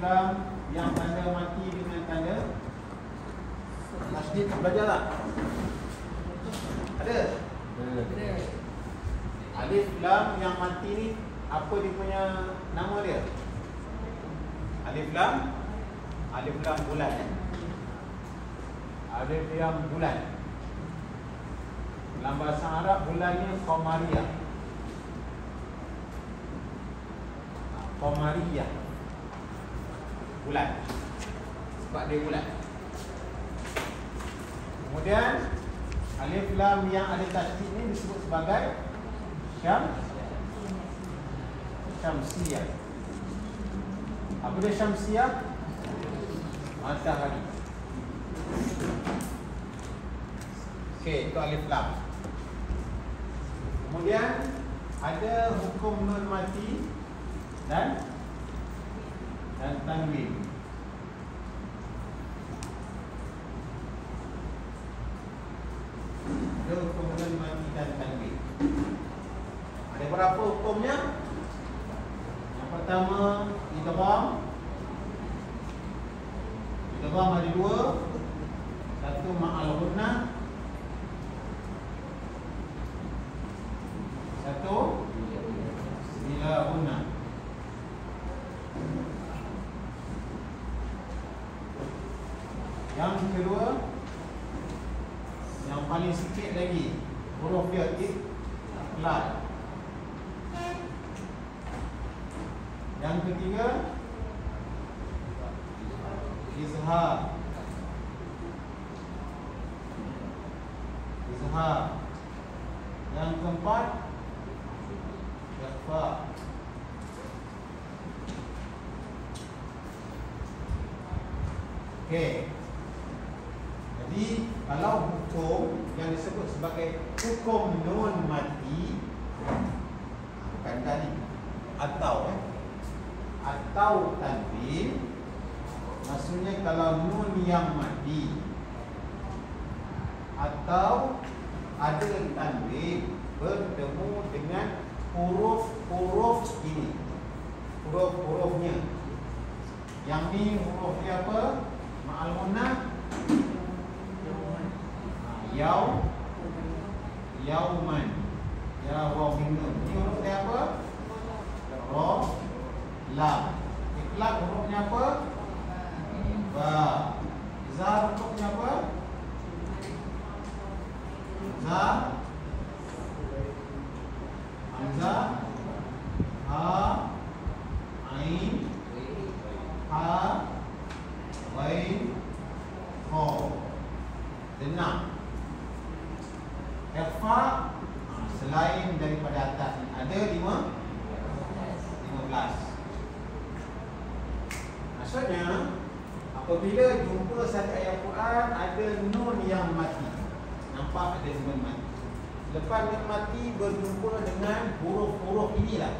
lam yang tanda mati dengan tanda tasydid belajar tak? Ada? Ada. Alif lam yang mati ni apa dia punya nama dia? Alif lam bulan. Alif lam bulan. Dalam bahasa Arab bulannya qamariyah. Qamariyah. Bulan. Sebab dia bulan. Kemudian alif lam yang ada tasydid ni disebut sebagai syamsiyah. Apa dia syamsiyah? Matahari. Okey, itu alif lam. Kemudian ada hukum nun mati dan tanwin. Ada hukum nun mati dan tanwin. Ada berapa hukumnya? Yang pertama, idgham. Idgham ada dua. Satu ma'al ghunnah. Satu bila ghunnah. Yang kedua, yang paling sikit lagi, huruf dia iqlal. Yang ketiga, izhar. Yang keempat, ikhfa. Okey. Jadi kalau hukum yang disebut sebagai hukum nun mati, bukan tadi atau tanwin, maksudnya kalau nun yang mati atau ada tanwin bertemu dengan huruf-huruf ini, huruf-hurufnya. Yang ni huruf dia apa? Ma'al ghunnah. Yauman. Ya waw mim nun. Ini huruf dia apa? Ra, lam. Iqlab hurufnya apa? Ba. Za hurufnya apa? Za, hamzah, ha, ain, ha, ghain, kha. Dengar. Ikhfa selain daripada atas ni ada 15. Maksudnya apabila jumpa satu ayat Quran ada nun yang mati, nampak ada nun mati. Lepas nun mati berjumpa dengan huruf-huruf inilah.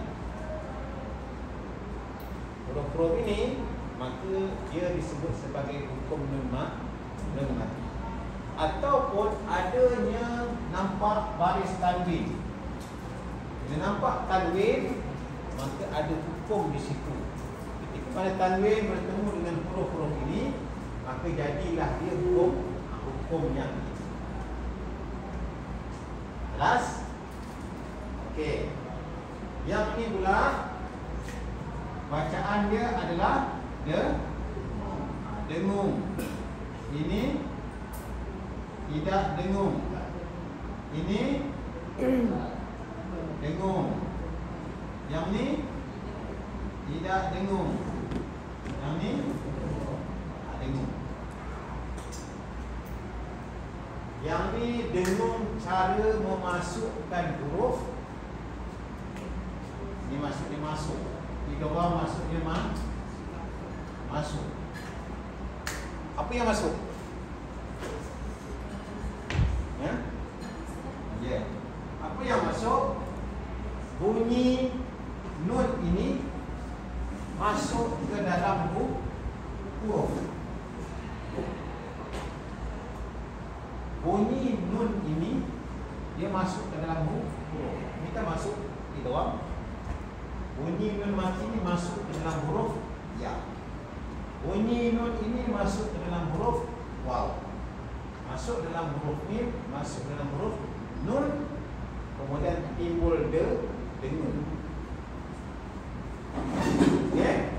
Huruf-huruf ini, maka dia disebut sebagai hukum nun mati. Ataupun adanya nampak baris tanwin. Bila nampak tanwin, maka ada hukum di situ. Ketika pada tanwin bertemu dengan huruf-huruf ini, maka jadilah dia hukum yang ini. Jelas? Okey. Yang ini pula bacaan dia adalah dengung. Ini tidak dengung. Ini dengung. Yang ni tidak dengung. Yang ni dengung. Yang ni dengung cara memasukkan huruf. Ini maksudnya masuk. Tiga orang maksudnya masuk. Apa yang masuk? Ya. Apa yang masuk? Bunyi nun ini masuk ke dalam huruf. Bunyi nun ini dia masuk ke dalam huruf. Kita masuk di bawah. Bunyi nun mati ini masuk ke dalam huruf ya. bunyi nun ini masuk ke dalam huruf waw, masuk dalam huruf mim, masuk dalam huruf nun, kemudian timbul dengung. Okay.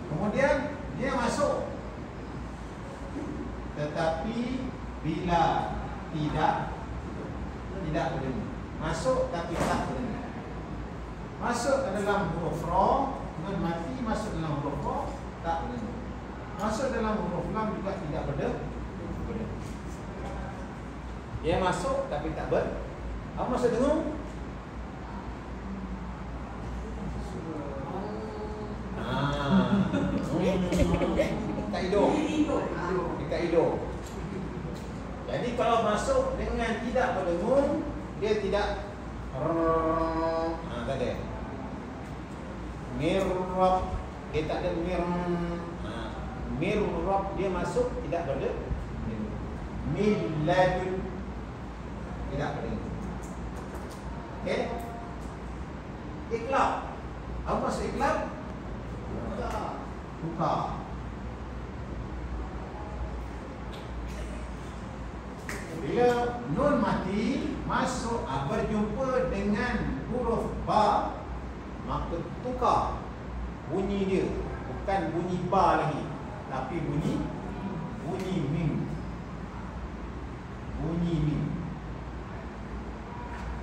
Kemudian dia masuk, tetapi bila tidak berdengung. Masuk tapi tak berdengung. Masuk ke dalam huruf ra, nun mati masuk dalam huruf ra, tak berdengung. Masuk dalam huruf lam juga tidak berdengung. Dia masuk tapi tak apa maksud dengung? Dekat hidung. Dekat hidung. Jadi kalau masuk dengan tidak berdengung, dia tidak tak ada. Mirrab, dia tak ada mirrab, dia masuk tidak berdengung. Milladun, tidak berdengung. Okey. Iqlab. Apa maksud iqlab? Buka. Bila nun mati masuk berjumpa dengan huruf ba, maka tukar bunyi dia, bukan bunyi ba lagi, tapi bunyi mim. Bunyi mim.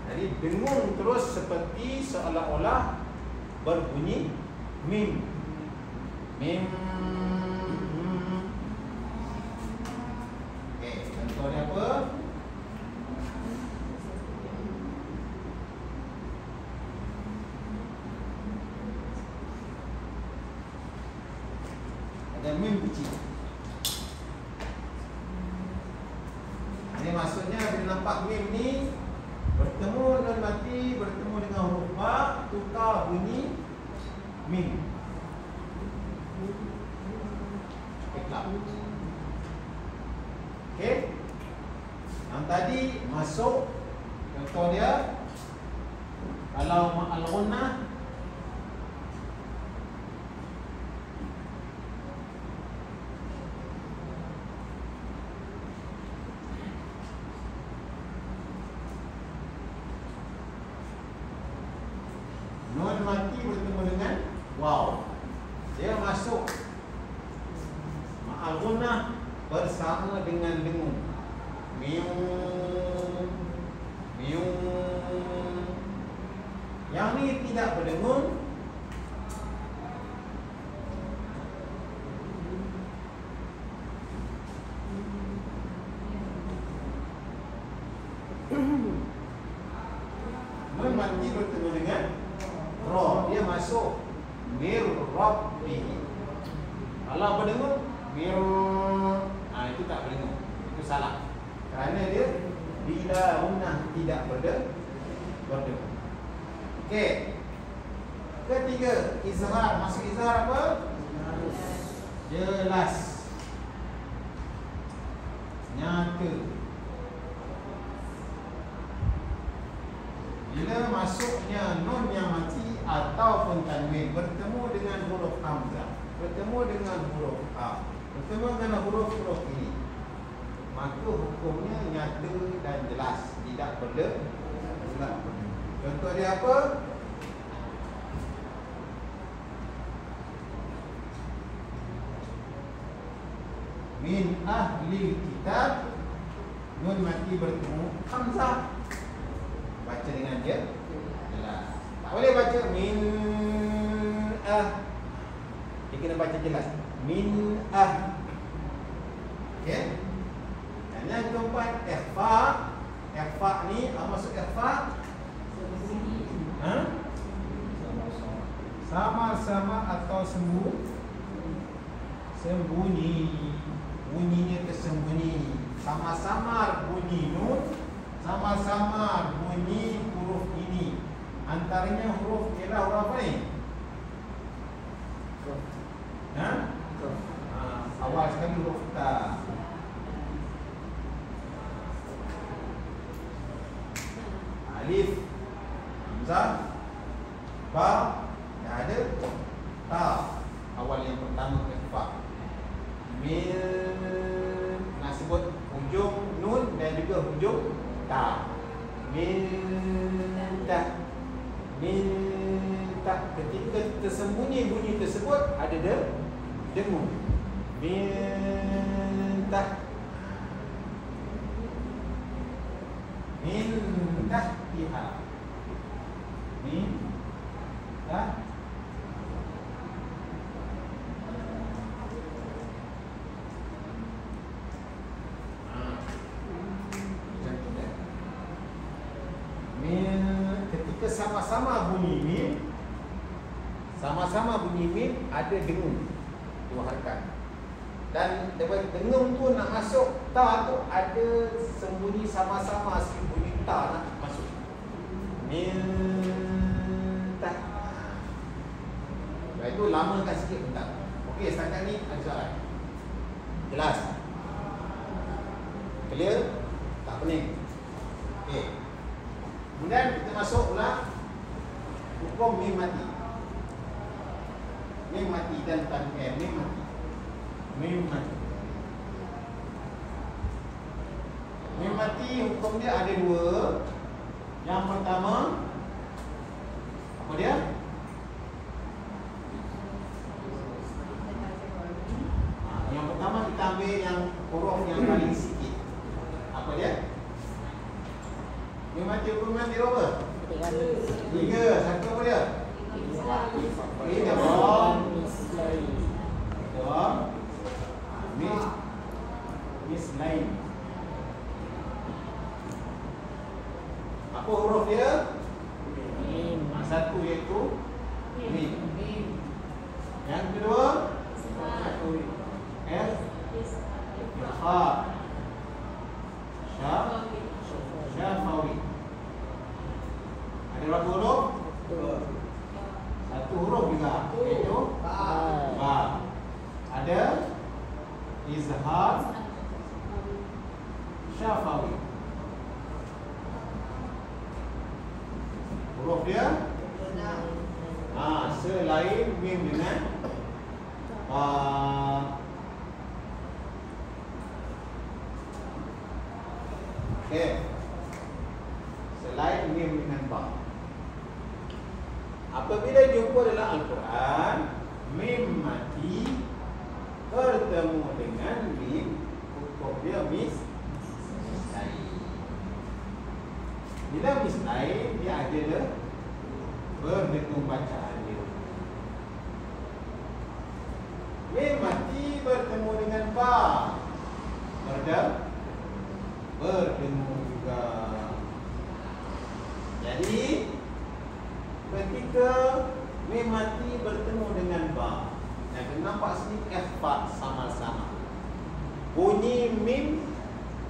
Jadi dengung terus seperti seolah-olah berbunyi mim. Mim. Okey, contohnya apa? Ada mim kecil. Ini maksudnya bila nampak mim ni bertemu nun mati bertemu dengan huruf ba, tukar bunyi mim. Okey. Yang tadi masuk, contoh dia kalau ma'al ghunnah, nun mati bertemu dengan waw, dia masuk ma'al ghunnah bersama dengan dengung. Miung. Yang ni tidak berdengung. Nun mati bertemu dengan ra, dia masuk mir rabbihi. Kalau berdengung mir, itu tak berdengung. Itu salah. Kerana dia bila gunnah tidak berdengung. Okey. Ketiga, izhar. Maksud izhar apa? Jelas. Nyata. Bila masuknya nun yang mati ataupun tanwin bertemu dengan huruf hamzah, bertemu dengan huruf a, bertemu dengan huruf-huruf ini, maka hukumnya nyata dan jelas, tidak berdengung. Contoh dia apa? Min ahli kitab, nun mati bertemu hamzah, baca dengan dia jelas. Tak boleh baca min dia kena baca jelas. Min okey. Dan yang keempat, ikhfa. Ikhfa ni apa maksud ikhfa? Sama-sama atau sembunyi. Bunyinya tersembunyi. Sama-sama bunyi nun, sama-sama bunyi huruf ini. Antaranya huruf ialah huruf apa ni? Awal sekali huruf ta. Alif, hamzah, ba, dah ada ta awal yang pertama ikhfa. Mil nak sebut hujung nun dan juga hujung ta. Minta. Minta. Ketika tersembunyi bunyi tersebut ada dengung. Minta. Minta iha. Minta. Ketika sama-sama bunyi mim, ada dengung dua harakat. Dan daripada dengung tu nak masuk ta tu ada sembunyi sama-sama sikit bunyi ta nak masuk. Minta. Lepas itu lamakan sikit bentar. Okey, setakat ni ada soalan. Jelas? Clear? Tak pening. Okey. Kemudian kita masuk pula hukum mim mati. Mim mati dan tanwin mim mati. Mim mati. Mim mati hukum dia ada dua. Yang pertama apa dia? Yang pertama kita ambil yang huruf yang paling sikit. Apa dia? Mim mati hukum mati apa? Tiga. Satu apa dia? Tiga. Dua. Mislain. Apa huruf dia? Mim. Satu iaitu mim. Yang kedua F. Kha. Syafawi. Ada berapa huruf? Satu huruf juga iaitu ba. Ada izhar syafawi. Huruf dia selain mim dengan ba. Okey. Selain mim dengan ba. Apabila jumpa dalam Al-Quran, mim mati bertemu dengan mim, hukum dia mislain. Bila mislain, dia ada berdengung bacaan dia. Mim mati bertemu dengan ba, berdengung juga. Jadi ketika mim mati bertemu dengan ba, yang kita nampak sini ikhfa sama-sama. Bunyi mim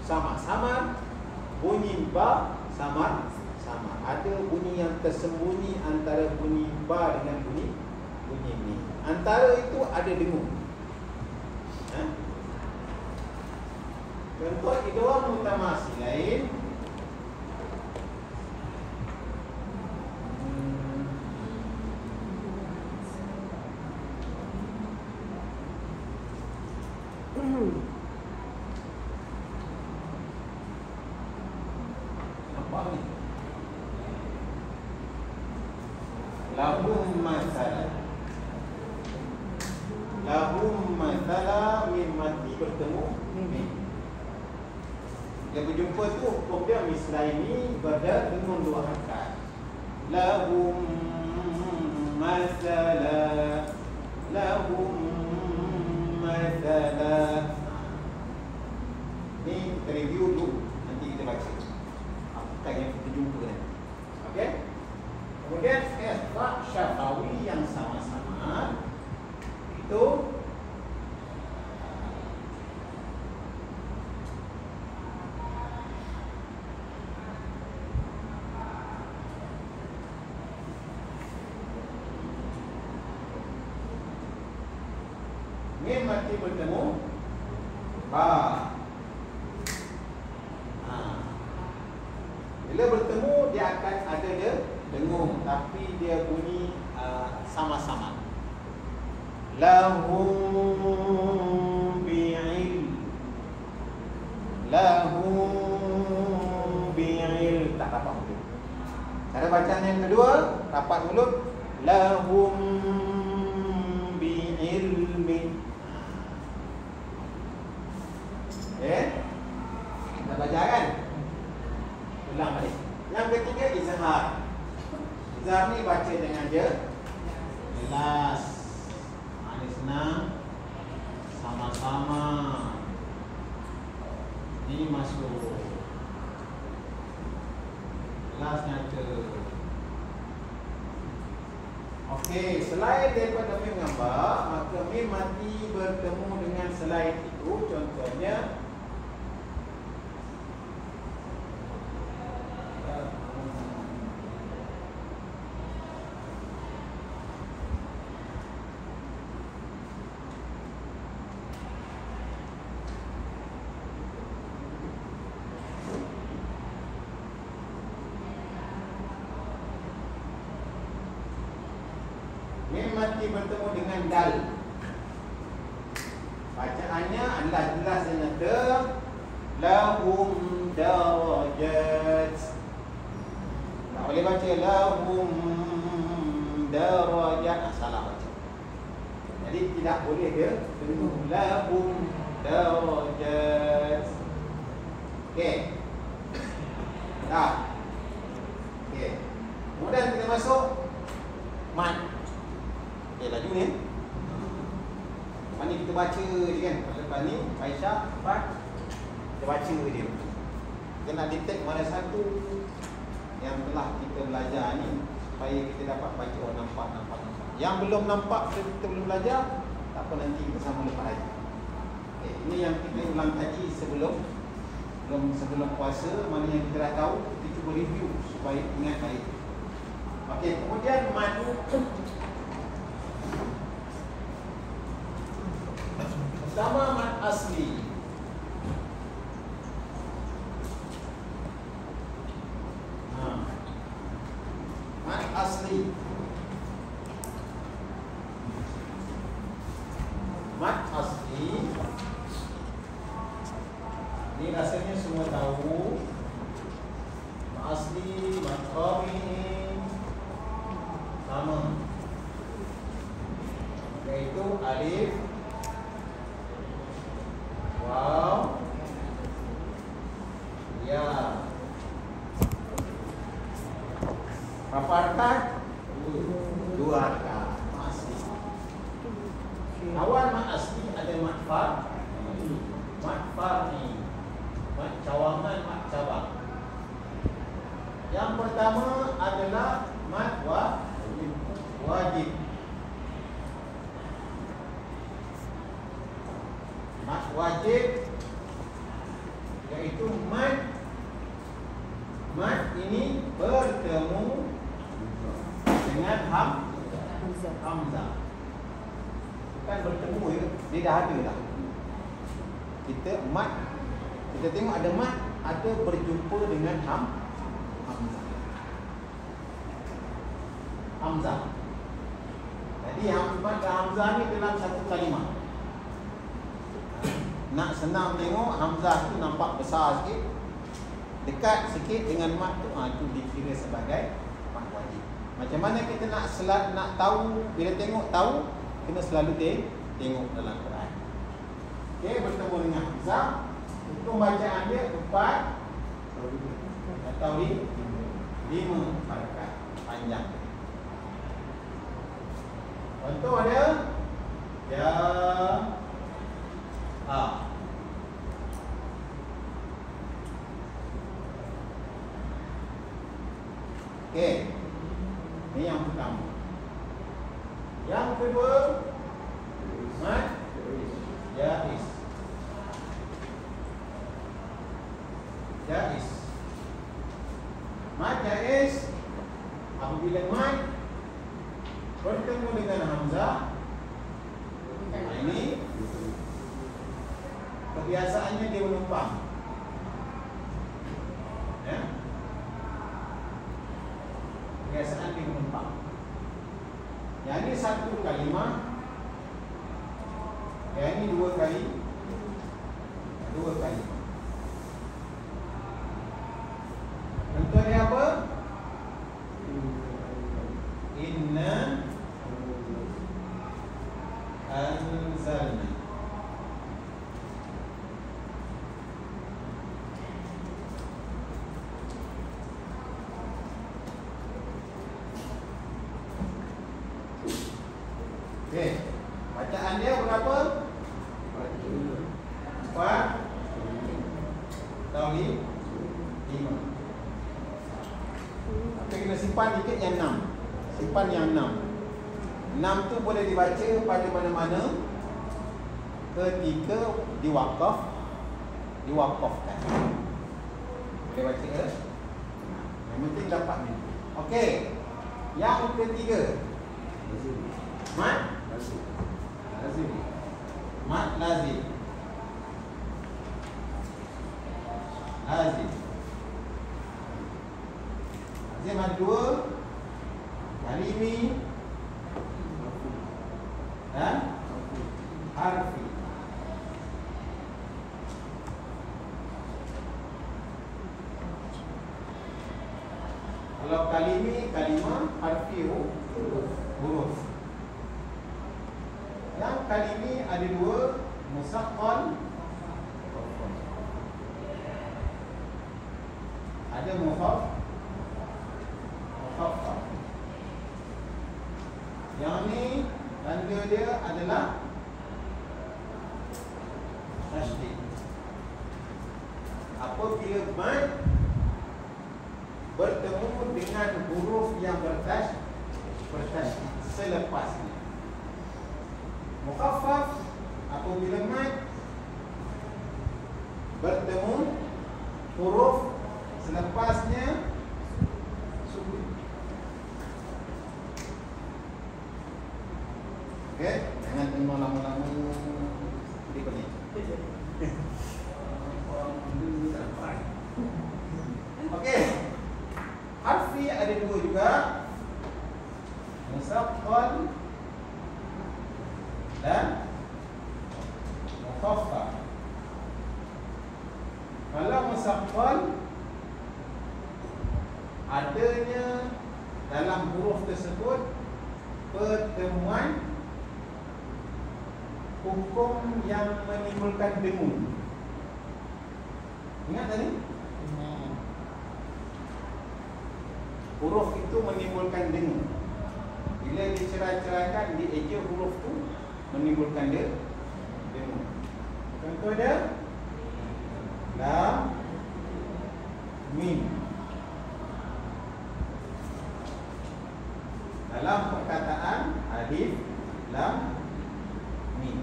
sama-sama, bunyi ba sama-sama. Ada bunyi yang tersembunyi antara bunyi ba dengan bunyi mim. Antara itu ada dengung. Contoh idgham mutamatsilain. Apa ni? Lahum mathala mim mati bertemu mim. Dia berjumpa tu hukum dia mislaini berada dengan dua harakat. Lahum mathala. Ni kita review dulu, nanti kita baca apakah yang kita jumpa nanti. Okey. Kemudian ikhfa syafawi yang sama-sama itu mim mati bertemu ba. Bila bertemu dia akan ada dengung, tapi dia bunyi sama-sama. lahum bi'il, lahum bi'il, tak rapat mulut. Cara bacaan yang kedua, rapat mulut, lahum bi'ilmi. Dah belajar kan? Ulang balik. Yang ketiga, izhar. Izhar ni baca dengan dia jelas. Ini senang. Sama-sama. Ini masuk. Jelas nyata. Okey, selain daripada mim gambar, maka mim mati bertemu dengan selain itu. Contohnya mim mati bertemu dengan dal. Bacaannya adalah jelas dan nyata. Lahum darajat. Tak boleh baca lahum darajat. Salah baca. Jadi tidak boleh dia penuh lahum darajat. Okey. Dah. Okey. Kemudian kita masuk mat. Okey, laju ni. Lepas ni kita baca je kan. Lepas ni Aisyah kita baca dia. Kita nak detect mana satu yang telah kita belajar ni supaya kita dapat baca nampak. Yang belum nampak kita belum belajar, tak apa, nanti kita sama lepas lagi. Okay, ini yang kita ulang kaji sebelum puasa. Mana yang kita dah tahu, kita cuba review supaya ingat baik. Okey, kemudian madu. Pertama, mad asli. Mad asli. Mad asli. Ini rasanya semua tahu. Mad asli, mad qabi sama. Yaitu alif, waw, ya. Berapa rakaat? 2 rakaat. Asli. Awal mat asli ada mat far, mat farni, mat cawangan, mat cabang. Yang pertama adalah mat wajib. Mat wajib iaitu mat ini bertemu dengan hamzah. Bukan bertemu ya, dia dah ada dah. Kita tengok ada mat, ada berjumpa dengan hamzah. Jadi mat dan hamzah ni dalam satu kalimah. Nak senang tengok, hamzah tu nampak besar sikit, dekat sikit dengan mat tu, itu dikira sebagai mat wajib. Macam mana kita nak tahu, bila tengok tahu, kena selalu tengok dalam Quran. Okey, bertemu dengan hamzah, hukum bacaan dia 4 atau 5 harakat panjang. Contoh ada ya, okey. Ini yang pertama. Yang kedua, mat jaiz. Mat jaiz apabila mat bertemu dengan hamzah. Ini kebiasaannya dia menumpang. Ya. Kebiasaan dia menumpang. Yang ini satu kalimah Yang ini 2 kali 2 kali. Contoh dia apa? Inna anzalna. Okey, bacaan dia berapa? 4 atau 5. Kita kena simpan dikit yang 6. Simpan yang 6. 6 tu boleh dibaca pada mana-mana ketika diwakafkan. Boleh baca ke? Yang penting dapat ni. Okey. Yang ketiga. Mat lazim. Mat lazim. Lazim. Lazim ada 2. Kalimi dan harfi. Kalau kalimi, kalimah, harfi huruf. Yang kalimi ada 2, musaqqal, ada mukhaffaf. Yang ni tanda dia adalah tasydid. Apabila mat bertemu dengan huruf yang bertasydid selepasnya. Mukhaffaf apabila mat bertemu huruf selepasnya sukun. Okey, jangan tengok lama-lama di sini. Okey. Harfi ada 2 juga. Musaqqal dan mukhaffaf. Kalau musaqqal adanya dalam huruf tersebut pertemuan hukum yang menimbulkan dengung. Ingat tadi? Huruf itu menimbulkan dengung. Bila dicerai-ceraikan, dieja huruf itu menimbulkan dengung. Contoh dia lam, mim. Dalam perkataan alif, lam, mim.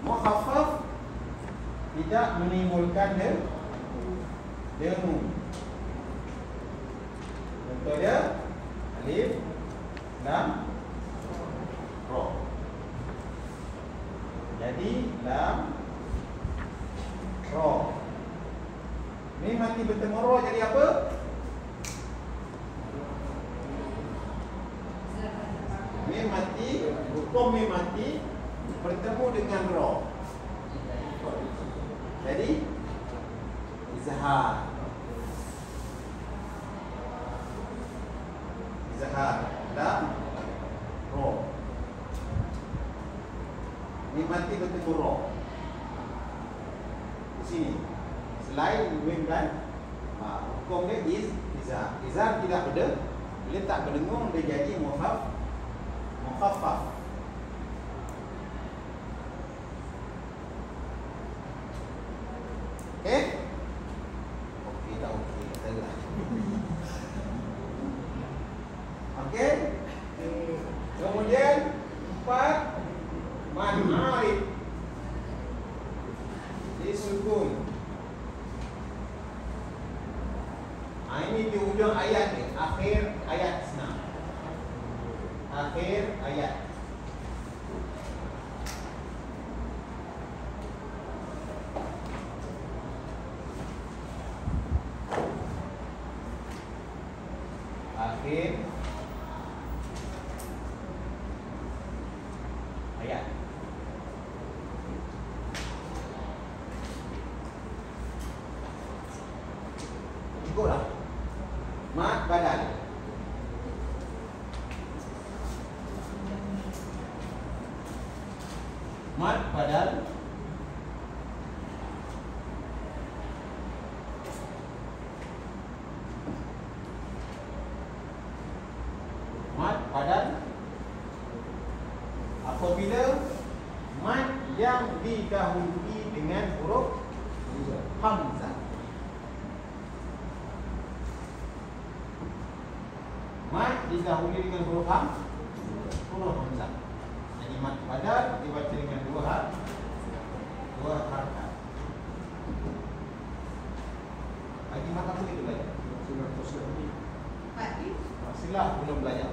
Mukhaffaf tidak menimbulkan dengung. Contoh dia alif, lam, ra. Jadi lam, ra. Mim mati bertemu ra jadi apa? Mim mati, hukum mim mati bertemu dengan ra. Jadi izhar. Izhar lam, ra. Mim mati bertemu ra. Di sini. Selain mim dan hukum dia izhar. Izhar tidak bila tak berdengung dia jadi mukhaffaf. Okey? Okey tak okey. Okey? Kemudian 4 mad arif disukun. Ini di ujung ayat ni, akhir ayat senang. Akhir ayat. Akhir Mat badal apabila mat yang didahului dengan huruf hamzah. Mat didahului dengan huruf hamzah. Jadi mat badal dibaca dengan dua harakat. Lagi mat apa kita belajar? Silah belum belajar.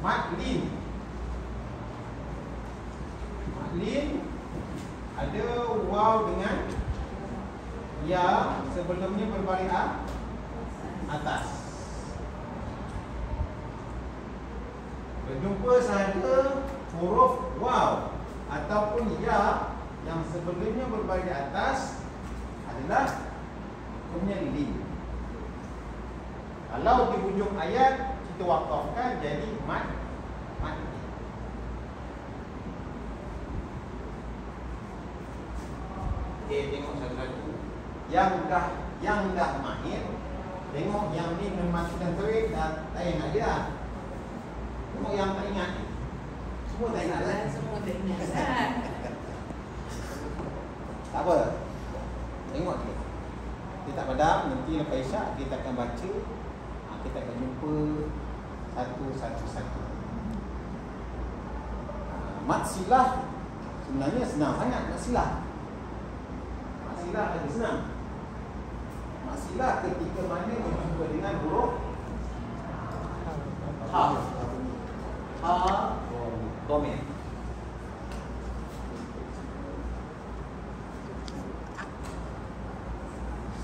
Maklin ada waw dengan ya sebelumnya berbaris atas. Berjumpa sahaja huruf waw ataupun ya yang sebelumnya berbaris atas adalah hukumnya lin. Kalau di hujung ayat kita wakafkan jadi mat. Tengok satu-satu. Yang dah mahir, tengok yang ni memang sudah terik dah tak ingat dia. Tengok yang tak ingat. Semua tak ingat lah. Semua tak ingat. Tak apa. Tengok dia. Kita tak padam, nanti lepas isyak kita akan baca. Kita akan jumpa satu-satu. Mat silah sebenarnya senang sangat mat silah. Mat silah lagi senang. Mat silah ketika mana berjumpa dengan huruf ha dhamir.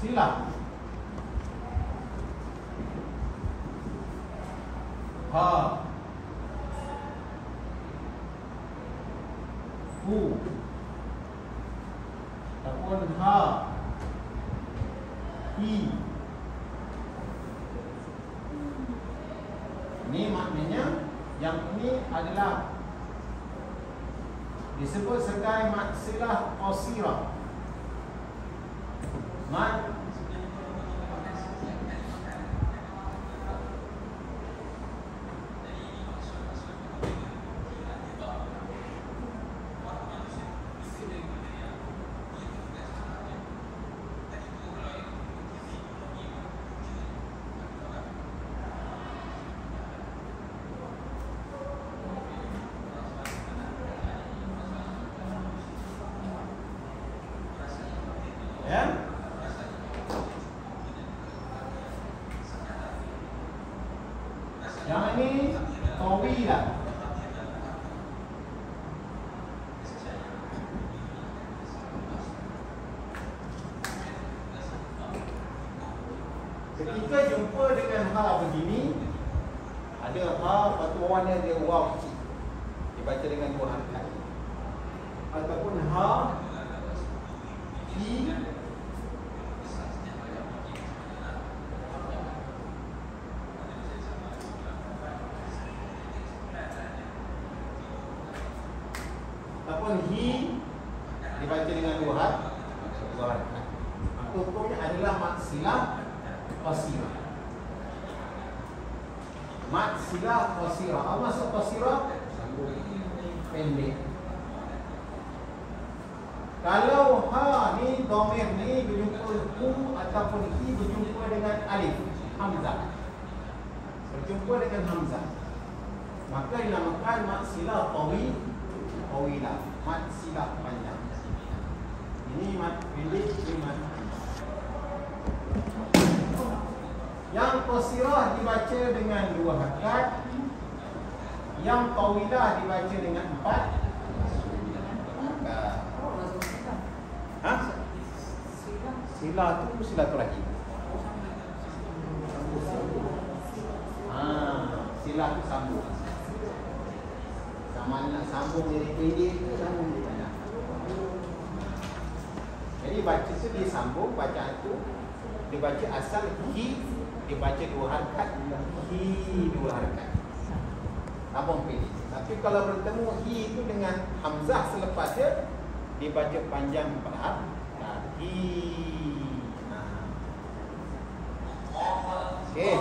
Silah ha hu ataupun ha hi. Ini maknanya yang ini adalah disebut sebagai mat silah qasirah. Mat yang ini tawilah. Ketika jumpa dengan ha begini, ada ha patuannya dia waw kecil, dibaca dengan dua harakat. Ataupun ha hi ataupun hi dibaca dengan dua harakat. Maka hukumnya adalah mat silah qasirah. Mat silah qasirah. Apa maksud qasirah? Pendek. Kalau ha ni dhamir ni berjumpa hu ataupun hi berjumpa dengan alif hamzah, berjumpa dengan hamzah, maka dinamakan mat silah tawilah, mat silah panjang. Ini mat pendek, ini mat. Yang qasirah dibaca dengan dua harakat, yang tawilah dibaca dengan empat harakat. Ha? Silah tu silaturahim. Silah tu sambung. Sama nak sambung dari pendek ke sambung dari panjang. Jadi baca tu dia sambung, bacaan tu dia baca asal hi dia baca 2 harakat, hi 2 harakat. Abang pilih. Tapi kalau bertemu hi itu dengan hamzah selepas dia baca panjang 4 harakat. Hi. Okey.